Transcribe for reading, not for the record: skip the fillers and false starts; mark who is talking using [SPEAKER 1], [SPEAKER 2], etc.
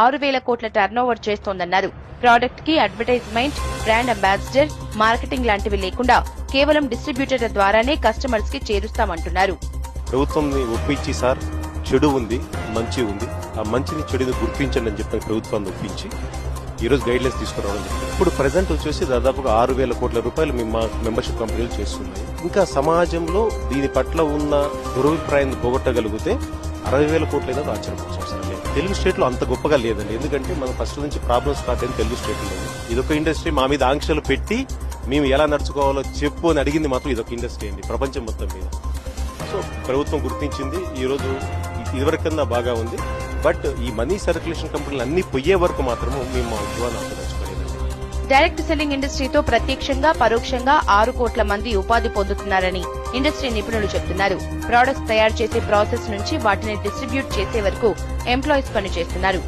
[SPEAKER 1] 6,000 కోట్ల turnover చేస్తోందన్నారు. Product కి advertisement, brand ambassador, marketing లాంటివి లేకుండా కేవలం డిస్ట్రిబ్యూటర్ల ద్వారానే కస్టమర్స్ కి చేరుస్తామంటున్నారు.
[SPEAKER 2] ప్రభుత్వంని ఒప్పించి సార్ చెడు ఉంది, మంచి ఉంది, ఆ మంచిని చెడుని గుర్తించండి అని చెప్పి ప్రభుత్వాన్ని ఒప్పించి ఈ రోజు గైడ్ లైన్స్ తీసుకురావడం జరిగింది. ఇప్పుడు ప్రెసెంట్ వచ్చేసి దాదాపుగా 6,000 కోట్ల రూపాయలు మా మెంబర్షిప్ కంపెనీలు చేస్తున్నాయి. ఇంకా సమాజంలో దీని పట్ల ఉన్న దురభిప్రాయాన్ని పోగొట్టగలిగితే 60,000 కోట్లైనా ఆశ్చర్యపోవాల్సిన అవసరం లేదు. తెలుగు స్టేట్ లో అంత గొప్పగా లేదండి. ఎందుకంటే మనం ఫస్ట్ నుంచి ప్రాబ్లమ్స్ స్టార్ట్ అయింది తెలుగు స్టేట్ లో. ఇదొక ఇండస్ట్రీ మా మీద ఆంక్షలు పెట్టి మేము ఎలా నడుచుకోవాలో చెప్పు అని అడిగింది మాత్రం ఇదొక ఇండస్ట్రీ అండి ప్రపంచం మొత్తం మీద. సో ప్రభుత్వం గుర్తించింది. ఈ రోజు ఇదివరకన్నా బాగా ఉంది. బట్ ఈ మనీ సర్క్యులేషన్ కంపెనీలు అన్ని పోయే వరకు మాత్రము మేము మా ఉద్యోగాన్ని అంతరించుకోలేదండి.
[SPEAKER 1] డైరెక్ట్ సెల్లింగ్ ఇండస్ట్రీతో ప్రత్యక్షంగా పరోక్షంగా 6 కోట్ల మంది ఉపాధి పొందుతున్నారని ఇండస్ట్రీ నిపుణులు చెబుతున్నారు. ప్రొడక్ట్స్ తయారు చేసే ప్రాసెస్ నుంచి వాటిని డిస్ట్రిబ్యూట్ చేసే వరకు ఎంప్లాయీస్ పనిచేస్తున్నారు.